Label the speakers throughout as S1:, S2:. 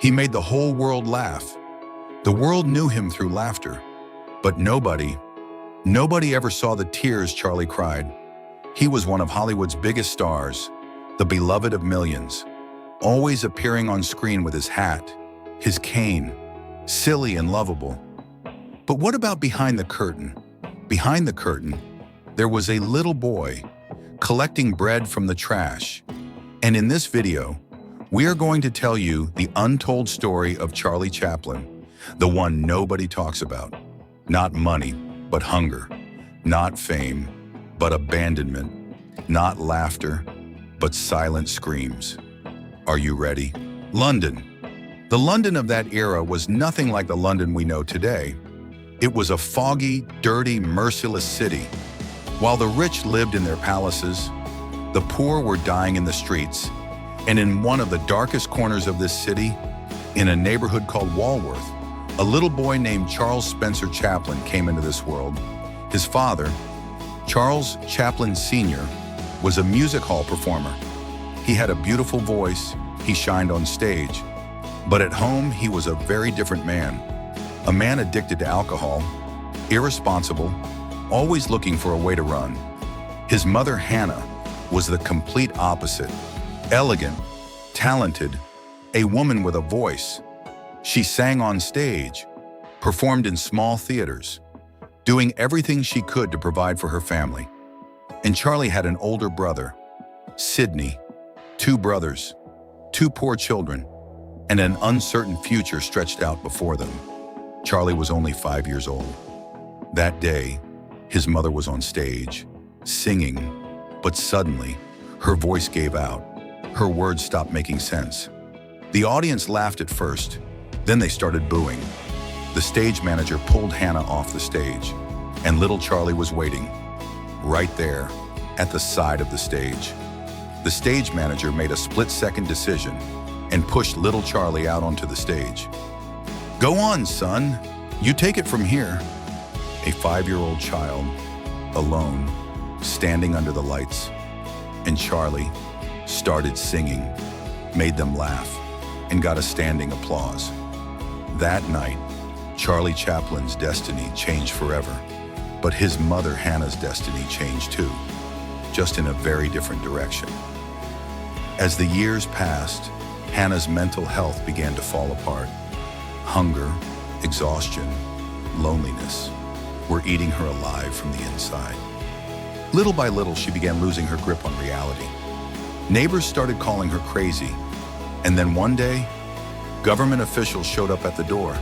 S1: He made the whole world laugh. The world knew him through laughter. But nobody ever saw the tears Charlie cried. He was one of Hollywood's biggest stars, the beloved of millions, always appearing on screen with his hat, his cane, silly and lovable. But what about behind the curtain? Behind the curtain, there was a little boy collecting bread from the trash. And in this video, we are going to tell you the untold story of Charlie Chaplin, the one nobody talks about. Not money, but hunger. Not fame, but abandonment. Not laughter, but silent screams. Are you ready? London. The London of that era was nothing like the London we know today. It was a foggy, dirty, merciless city. While the rich lived in their palaces, the poor were dying in the streets. And in one of the darkest corners of this city, in a neighborhood called Walworth, a little boy named Charles Spencer Chaplin came into this world. His father, Charles Chaplin Sr., was a music hall performer. He had a beautiful voice, he shined on stage. But at home, he was a very different man. A man addicted to alcohol, irresponsible, always looking for a way to run. His mother, Hannah, was the complete opposite. Elegant, talented, a woman with a voice. She sang on stage, performed in small theaters, doing everything she could to provide for her family. And Charlie had an older brother, Sidney, 2 brothers, 2 poor children, and an uncertain future stretched out before them. Charlie was only 5 years old. That day, his mother was on stage, singing, but suddenly, her voice gave out. Her words stopped making sense. The audience laughed at first, then they started booing. The stage manager pulled Hannah off the stage, and little Charlie was waiting, right there, at the side of the stage. The stage manager made a split-second decision and pushed little Charlie out onto the stage. "Go on, son. You take it from here." A 5-year-old child, alone, standing under the lights. And Charlie started singing, made them laugh, and got a standing applause. That night, Charlie Chaplin's destiny changed forever, but his mother Hannah's destiny changed too, just in a very different direction. As the years passed, Hannah's mental health began to fall apart. Hunger, exhaustion, loneliness were eating her alive from the inside. Little by little, she began losing her grip on reality. Neighbors started calling her crazy, and then one day, government officials showed up at the door.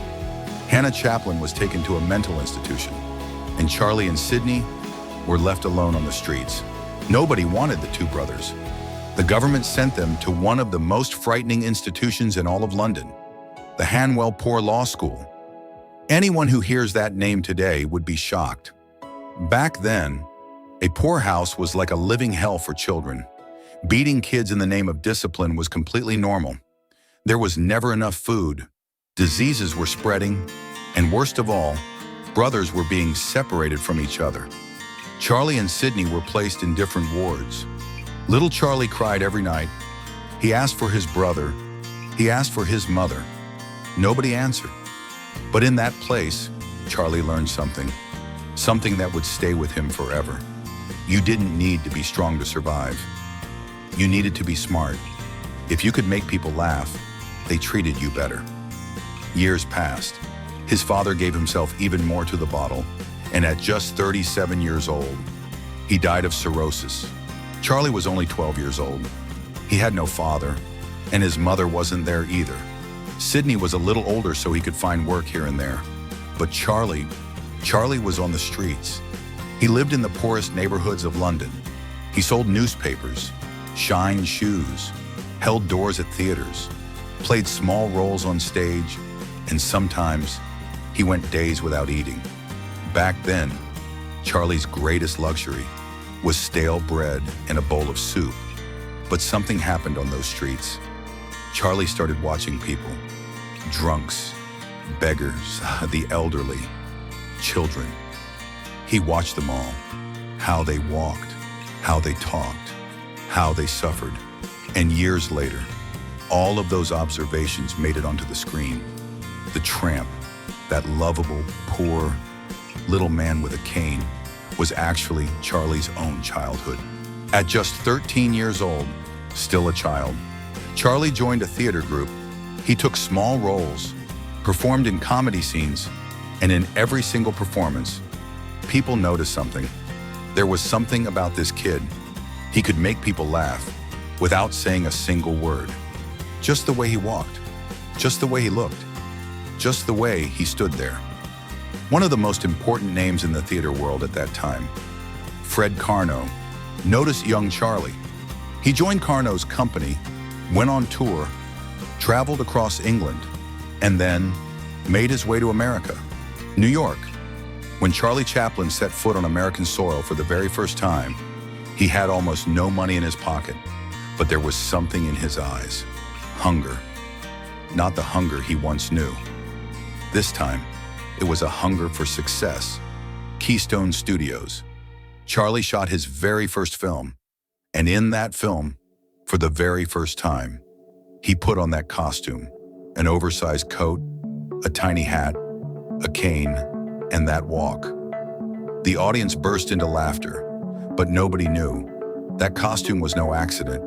S1: Hannah Chaplin was taken to a mental institution, and Charlie and Sidney were left alone on the streets. Nobody wanted the 2 brothers. The government sent them to one of the most frightening institutions in all of London, the Hanwell Poor Law School. Anyone who hears that name today would be shocked. Back then, a poorhouse was like a living hell for children. Beating kids in the name of discipline was completely normal. There was never enough food, diseases were spreading, and worst of all, brothers were being separated from each other. Charlie and Sidney were placed in different wards. Little Charlie cried every night. He asked for his brother. He asked for his mother. Nobody answered. But in that place, Charlie learned something that would stay with him forever. You didn't need to be strong to survive. You needed to be smart. If you could make people laugh, they treated you better. Years passed. His father gave himself even more to the bottle, and at just 37 years old, he died of cirrhosis. Charlie was only 12 years old. He had no father, and his mother wasn't there either. Sidney was a little older so he could find work here and there. But Charlie was on the streets. He lived in the poorest neighborhoods of London. He sold newspapers, shined shoes, held doors at theaters, played small roles on stage, and sometimes he went days without eating. Back then, Charlie's greatest luxury was stale bread and a bowl of soup. But something happened on those streets. Charlie started watching people, drunks, beggars, the elderly, children. He watched them all, how they walked, how they talked, how they suffered. And years later, all of those observations made it onto the screen. The tramp, that lovable, poor, little man with a cane, was actually Charlie's own childhood. At just 13 years old, still a child, Charlie joined a theater group. He took small roles, performed in comedy scenes, and in every single performance, people noticed something. There was something about this kid. He could make people laugh without saying a single word. Just the way he walked, just the way he looked, just the way he stood there. One of the most important names in the theater world at that time, Fred Karno, noticed young Charlie. He joined Karno's company, went on tour, traveled across England, and then made his way to America, New York. When Charlie Chaplin set foot on American soil for the very first time, he had almost no money in his pocket, but there was something in his eyes. Hunger. Not the hunger he once knew. This time, it was a hunger for success. Keystone Studios. Charlie shot his very first film, and in that film, for the very first time, he put on that costume, an oversized coat, a tiny hat, a cane, and that walk. The audience burst into laughter, but nobody knew. That costume was no accident.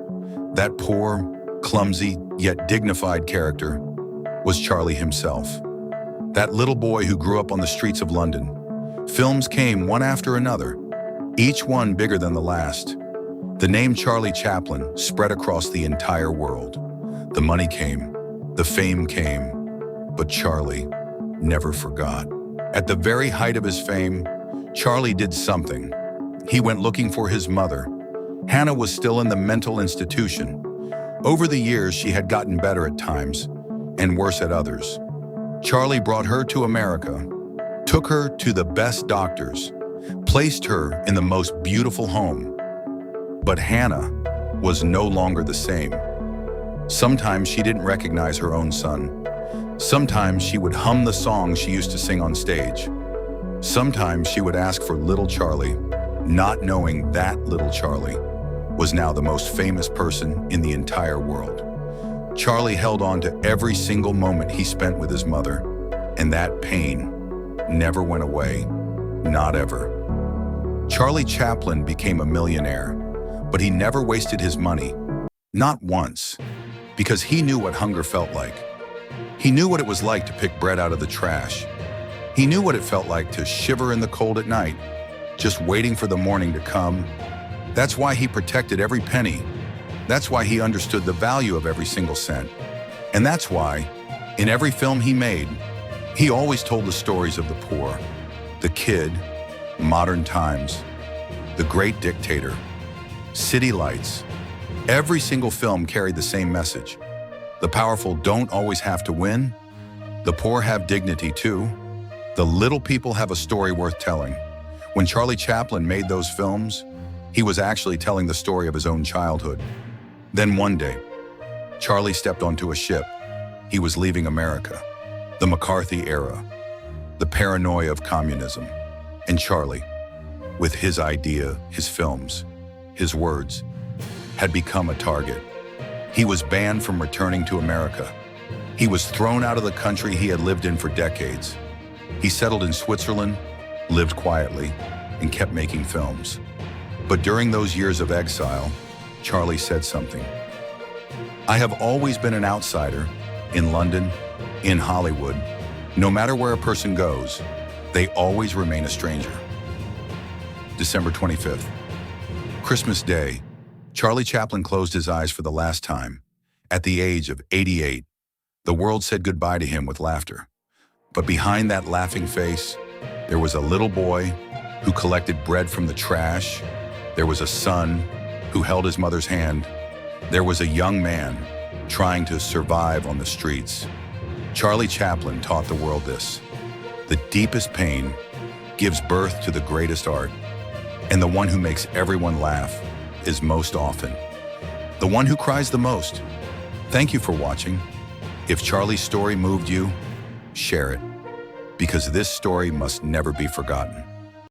S1: That poor, clumsy, yet dignified character was Charlie himself. That little boy who grew up on the streets of London. Films came one after another, each one bigger than the last. The name Charlie Chaplin spread across the entire world. The money came, the fame came, but Charlie never forgot. At the very height of his fame, Charlie did something. He went looking for his mother. Hannah was still in the mental institution. Over the years, she had gotten better at times and worse at others. Charlie brought her to America, took her to the best doctors, placed her in the most beautiful home. But Hannah was no longer the same. Sometimes she didn't recognize her own son. Sometimes she would hum the songs she used to sing on stage. Sometimes she would ask for little Charlie, not knowing that little Charlie was now the most famous person in the entire world. Charlie held on to every single moment he spent with his mother, and that pain never went away, not ever. Charlie Chaplin became a millionaire, but he never wasted his money, not once, because he knew what hunger felt like. He knew what it was like to pick bread out of the trash. He knew what it felt like to shiver in the cold at night, just waiting for the morning to come. That's why he protected every penny. That's why he understood the value of every single cent. And that's why, in every film he made, he always told the stories of the poor, the kid, modern times, the great dictator, city lights. Every single film carried the same message. The powerful don't always have to win. The poor have dignity too. The little people have a story worth telling. When Charlie Chaplin made those films, he was actually telling the story of his own childhood. Then one day, Charlie stepped onto a ship. He was leaving America, the McCarthy era, the paranoia of communism. And Charlie, with his idea, his films, his words, had become a target. He was banned from returning to America. He was thrown out of the country he had lived in for decades. He settled in Switzerland, lived quietly, and kept making films. But during those years of exile, Charlie said something. I have always been an outsider in London, in Hollywood. No matter where a person goes, they always remain a stranger. December 25th, Christmas Day, Charlie Chaplin closed his eyes for the last time. At the age of 88, the world said goodbye to him with laughter. But behind that laughing face, there was a little boy who collected bread from the trash. There was a son who held his mother's hand. There was a young man trying to survive on the streets. Charlie Chaplin taught the world this. The deepest pain gives birth to the greatest art, and the one who makes everyone laugh is most often the one who cries the most. Thank you for watching. If Charlie's story moved you, share it, because this story must never be forgotten.